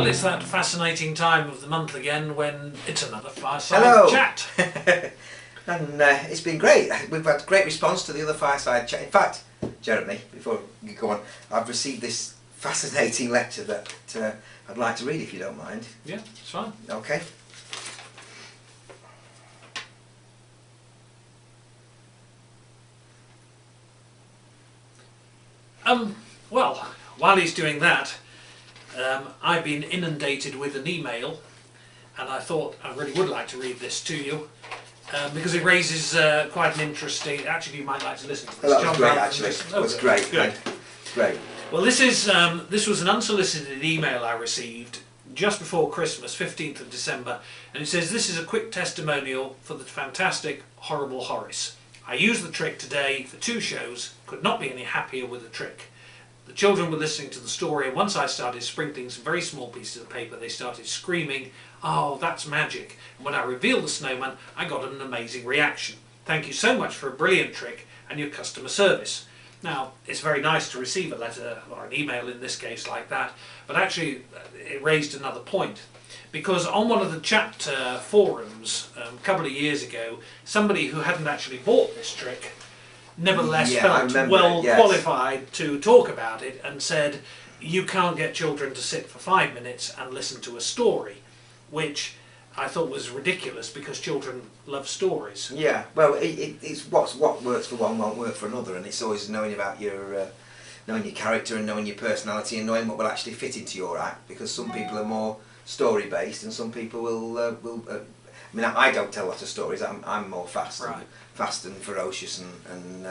it's that fascinating time of the month again when it's another Fireside Chat. And it's been great. We've had great response to the other Fireside Chat. In fact, Jeremy, before you go on, I've received this fascinating letter that I'd like to read if you don't mind. Yeah, it's fine. Okay. Well, while he's doing that, I've been inundated with an email, and I thought I really would like to read this to you because it raises quite an interesting. Actually, you might like to listen to this. Well, that was great. Actually, it was great. Good. Great. Well, this was an unsolicited email I received just before Christmas, 15th of December, and it says, "This is a quick testimonial for the fantastic, horrible Horace. I used the trick today for 2 shows, could not be any happier with the trick. The children were listening to the story, and once I started sprinkling some very small pieces of paper, they started screaming, 'Oh, that's magic.' And when I revealed the snowman, I got an amazing reaction. Thank you so much for a brilliant trick and your customer service." Now, it's very nice to receive a letter, or an email in this case, like that, but actually it raised another point. Because on one of the chapter forums a couple of years ago, somebody who hadn't actually bought this trick nevertheless felt well qualified to talk about it and said, you can't get children to sit for 5 minutes and listen to a story, which I thought was ridiculous because children love stories. Yeah, well, it's what works for one won't work for another, and it's always knowing about your knowing your character and knowing your personality and knowing what will actually fit into your act, because some people are more story based and some people will I mean, I don't tell a lot of stories. I'm more fast, right. Fast and ferocious and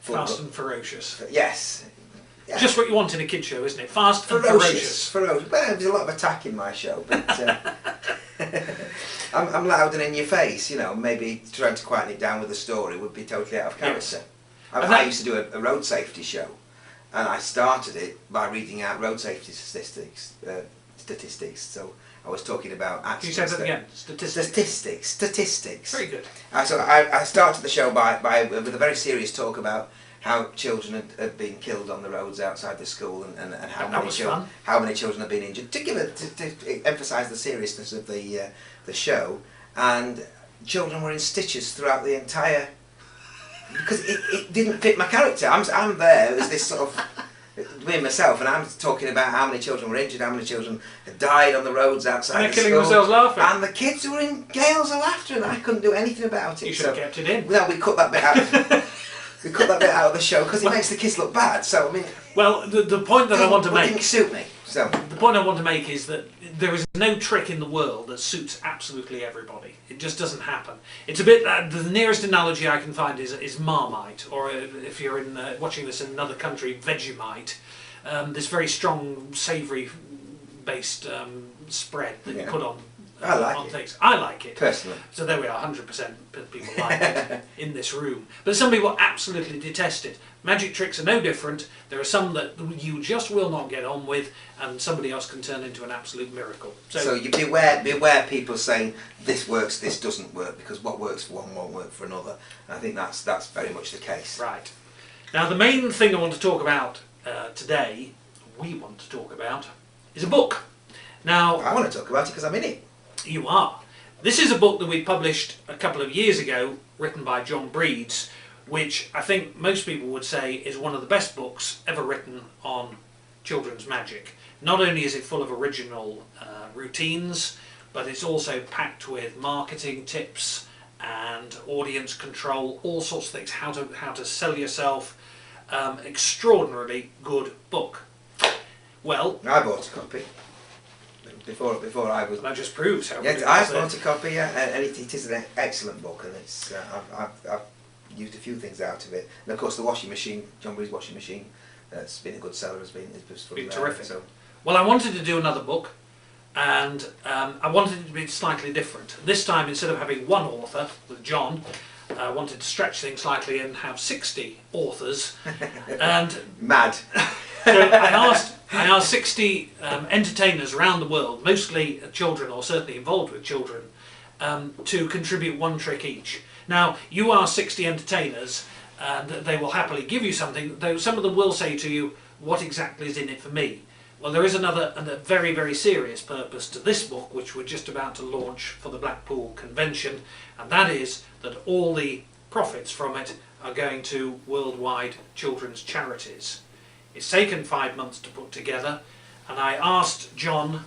fast and ferocious. Yes. Yeah. Just what you want in a kid show, isn't it? Fast and ferocious. Ferocious. Well, there's a lot of attack in my show, but I'm loud and in your face. You know, maybe trying to quieten it down with a story would be totally out of character. Yes. I used to do a road safety show, and I started it by reading out road safety statistics. So I was talking about accidents. You said that again. Statistics. Very good. So I started the show with a very serious talk about how children had been killed on the roads outside the school, and how many children had been injured, to emphasise the seriousness of the show. And children were in stitches throughout the entire, because it didn't fit my character. I'm there as this sort of me and myself, and I'm talking about how many children were injured, how many children had died on the roads outside and the they're school. killing themselves laughing. And the kids were in gales of laughter, and I couldn't do anything about it. You should have kept it in. No, we cut that bit out. We cut that bit out of the show because it makes the kids look bad. So I mean, well, the point that I want to make didn't suit me. So the point I want to make is that there is no trick in the world that suits absolutely everybody. It just doesn't happen. It's a bit the nearest analogy I can find is Marmite, or if you're watching this in another country, Vegemite. This very strong, savoury based spread that you put on. Things. I like it personally. So there we are, 100% people like it in this room. But some people absolutely detest it. Magic tricks are no different. There are some that you just will not get on with, and somebody else can turn into an absolute miracle. So you beware people saying this works, this doesn't work, because what works for one won't work for another. And I think that's very much the case. Right. Now the main thing I want to talk about today, is a book. Now I want to talk about it because I'm in it. You are. This is a book that we published a couple of years ago, written by John Breeds, which I think most people would say is one of the best books ever written on children's magic. Not only is it full of original routines, but it's also packed with marketing tips and audience control, all sorts of things, how to sell yourself. Extraordinarily good book. Well, I bought a copy. Before I was. That just proves how. Yeah, I bought a copy, and it is an excellent book, and it's I've used a few things out of it, and of course the washing machine, John Breed's washing machine, that's been a good seller, has been terrific. So. Well, I wanted to do another book, and I wanted it to be slightly different. This time, instead of having one author with John, I wanted to stretch things slightly and have 60 authors, and mad. So I asked 60 entertainers around the world, mostly children or certainly involved with children, to contribute one trick each. Now, you ask 60 entertainers and they will happily give you something, though some of them will say to you, what exactly is in it for me? Well, there is another and a very, very serious purpose to this book, which we're just about to launch for the Blackpool Convention, and that is that all the profits from it are going to worldwide children's charities. It's taken 5 months to put together, and I asked John,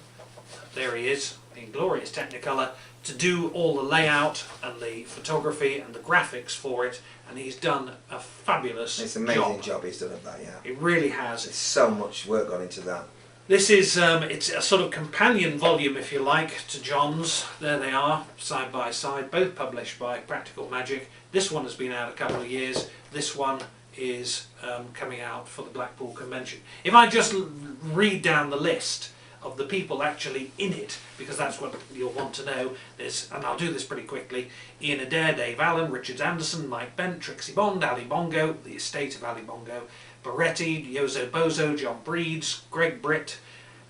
there he is, in glorious Technicolor, to do all the layout and the photography and the graphics for it, and he's done a fabulous job. It's an amazing job he's done at that, yeah. It really has. There's so much work gone into that. This is, it's a sort of companion volume, if you like, to John's. There they are, side by side, both published by Practical Magic. This one has been out a couple of years. This one is coming out for the Blackpool Convention. If I just read down the list of the people actually in it, because that's what you'll want to know. There's, and I'll do this pretty quickly, Ian Adair, Dave Allen, Richard Anderson, Mike Bent, Trixie Bond, Ali Bongo, the estate of Ali Bongo, Barretti, Yozo Bozo, John Breeds, Greg Britt,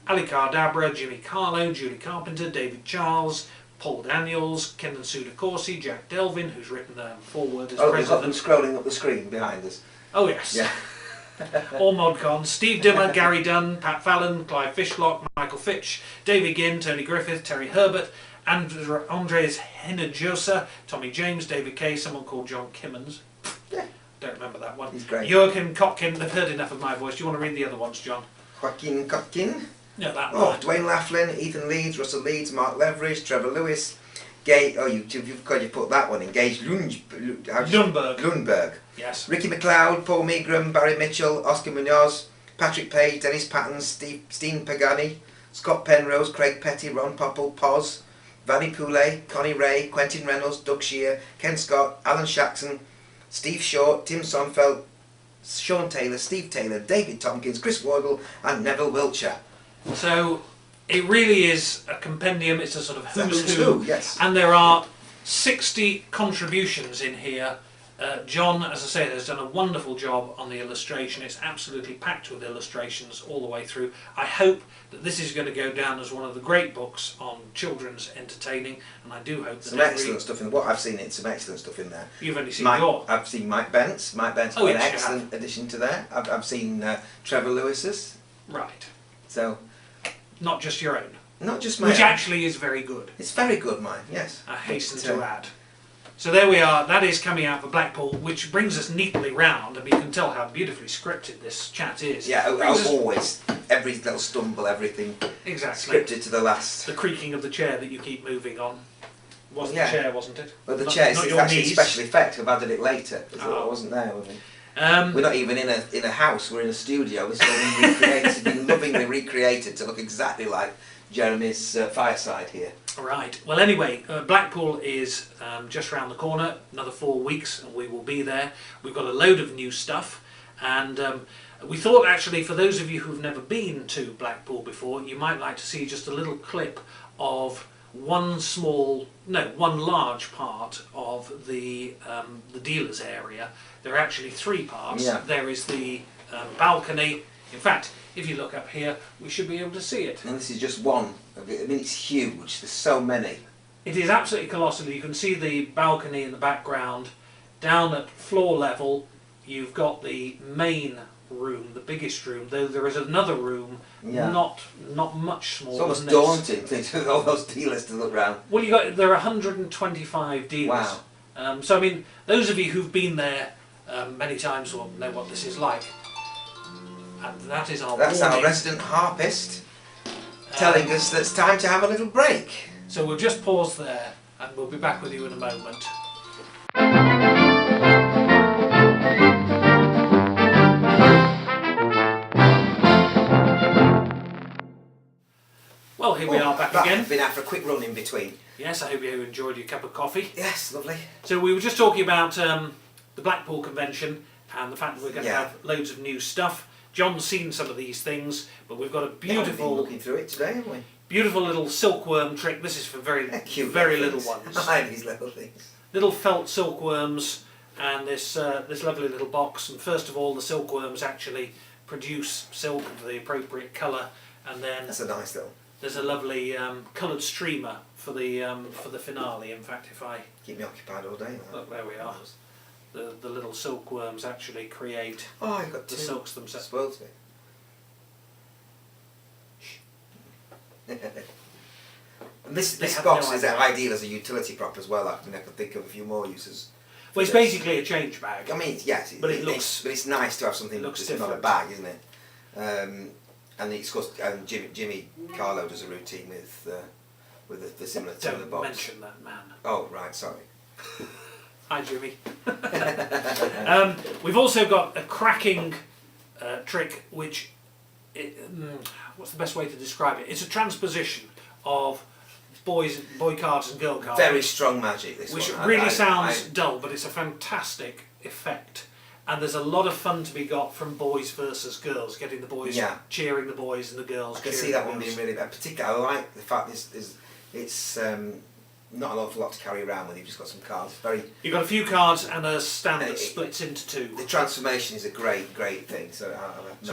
Ali Cardabra, Jimmy Carlo, Julie Carpenter, David Charles, Paul Daniels, Kenan Suda Corsi, Jack Delvin, who's written the foreword as president. president. We've got them scrolling up the screen behind us. Oh yes. Yeah. All ModCons, Steve Dimmer, Gary Dunn, Pat Fallon, Clive Fishlock, Michael Fitch, David Ginn, Tony Griffith, Terry Herbert, Andres Hinojosa, Tommy James, David Kay, someone called John Kimmons. Yeah. Don't remember that one. He's great. Joachim Kotkin, they've heard enough of my voice. Do you want to read the other ones, John? Joaquin Kotkin. No, that Oh, one. Dwayne Laughlin, Ethan Leeds, Russell Leeds, Mark Leveridge, Trevor Lewis, Gage. Oh, you've got to put that one in. Gage Lundberg. Yes. Ricky McLeod, Paul Megram, Barry Mitchell, Oscar Munoz, Patrick Page, Dennis Patton, Steen Pagani, Scott Penrose, Craig Petty, Ron Popple, Poz, Vanny Poulet, Connie Ray, Quentin Reynolds, Doug Shear, Ken Scott, Alan Shaxson, Steve Short, Tim Sonfeld, Sean Taylor, Steve Taylor, David Tompkins, Chris Wardle and Neville Wiltshire. So it really is a compendium, it's a sort of who's who, yes. And there are 60 contributions in here. John, as I say, has done a wonderful job on the illustration. It's absolutely packed with illustrations all the way through. I hope that this is going to go down as one of the great books on children's entertaining, and I do hope that some excellent stuff in what I've seen. Some excellent stuff in there. You've only seen I've seen Mike Bent's. Mike Bent's got an yes, excellent addition to there. I've seen Trevor Lewis's. Right. So not just your own. Not just my Which own. actually is very good. It's very good, mine. Yes. I hasten to add. So there we are, that is coming out for Blackpool, which brings us neatly round, and you can tell how beautifully scripted this chat is. Yeah, always. Every little stumble, everything. Exactly. Scripted to the last. The creaking of the chair that you keep moving on. Was the chair, wasn't it? Well, the not, chair is not actually a special effect. I've added it later. I wasn't there with me. We're not even in a house, we're in a studio. This has been recreated, it's been lovingly recreated to look exactly like Jeremy's fireside here. Right. Well, anyway, Blackpool is just round the corner. Another 4 weeks, and we will be there. We've got a load of new stuff, and we thought actually, for those of you who've never been to Blackpool before, you might like to see just a little clip of one large part of the dealers area. There are actually 3 parts. Yeah. There is the balcony. In fact, if you look up here, we should be able to see it. And this is just one of it. I mean, it's huge. There's so many. It is absolutely colossal. You can see the balcony in the background. Down at floor level, you've got the main room, the biggest room, though there is another room, not much smaller. It's almost daunting with all those dealers to look round. Well, there are 125 dealers. Wow. So I mean, those of you who've been there many times will know what this is like. And that is our That's warning. our resident harpist telling us that it's time to have a little break. So we'll just pause there, and we'll be back with you in a moment. Well, here we are back again. I've been out for a quick run in between. Yes, I hope you enjoyed your cup of coffee. Yes, lovely. So we were just talking about the Blackpool Convention and the fact that we're going to have loads of new stuff. John's seen some of these things, but we've got a beautiful, we've been looking through it today, haven't we? Beautiful little silkworm trick. This is for very little ones. I like these little things. Little felt silkworms, and this lovely little box. And first of all, the silkworms actually produce silk of the appropriate colour, and then that's a nice little. There's a lovely coloured streamer for the finale. In fact, if I keep me occupied all day. Look, there we are. The little silkworms actually create I've got the silks themselves. Spoils me. And this box is ideal as a utility prop as well. I could think of a few more uses. Well, it's basically a change bag. I mean, yes, but it's nice to have something that's not a bag, isn't it? And it's course, Jimmy Carlo does a routine with the similar to the box. Don't mention that man. Oh right, sorry. Hi Jimmy. We've also got a cracking trick, which what's the best way to describe it? It's a transposition of boy cards and girl cards. Very strong magic, this which one. really sounds dull, but it's a fantastic effect. And there's a lot of fun to be got from boys versus girls, getting the boys cheering the boys and the girls. I can see that one being really bad. Particularly, I like the fact it's not an awful lot to carry around with. You've just got some cards. You've got a few cards and a stand that splits into two. The transformation is a great thing. So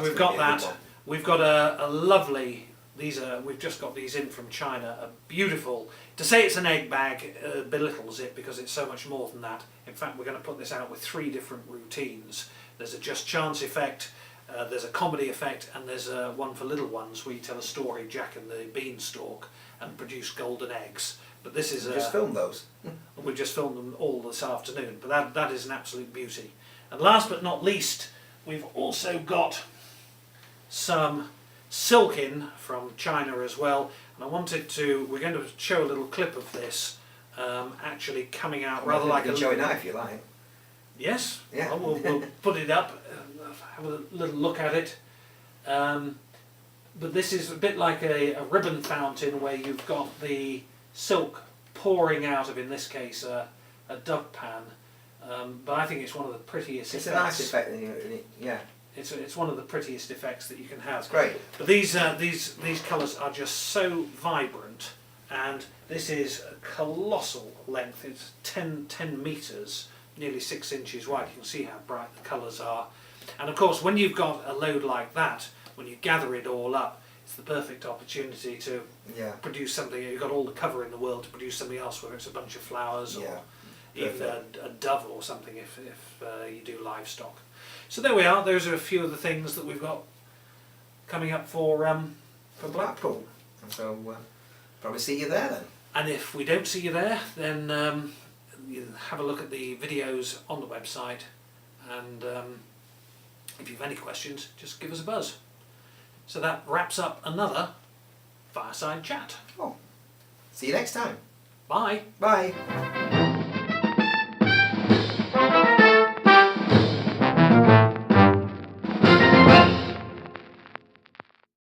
we've got that. We've got a lovely. We've just got these in from China. A beautiful. To say it's an egg bag belittles it, because it's so much more than that. In fact, we're going to put this out with 3 different routines. There's a just chance effect, there's a comedy effect, and there's one for little ones where you tell a story, Jack and the Beanstalk, and produce golden eggs. But this is just filmed those. We've just filmed them all this afternoon. But that is an absolute beauty. And last but not least, we've also got some silk in from China as well. And I wanted to. We're going to show a little clip of this actually coming out rather like a. You can show it now if you like. Yes. Yeah. Well, we'll put it up. Have a little look at it. But this is a bit like a ribbon fountain where you've got the silk pouring out of, in this case, a duck pan. But I think it's one of the prettiest. It's a nice effect, yeah. It's one of the prettiest effects that you can have. It's great. But these colours are just so vibrant, and this is a colossal length. It's 10 metres, nearly 6 inches wide. You can see how bright the colours are. And of course, when you've got a load like that, when you gather it all up, it's the perfect opportunity to produce something. You've got all the cover in the world to produce something else, whether it's a bunch of flowers or even a dove or something if you do livestock. So there we are. Those are a few of the things that we've got coming up for Blackpool. And so probably see you there then. And if we don't see you there, then you have a look at the videos on the website. And if you have any questions, just give us a buzz. So that wraps up another Fireside Chat. Oh, see you next time. Bye. Bye.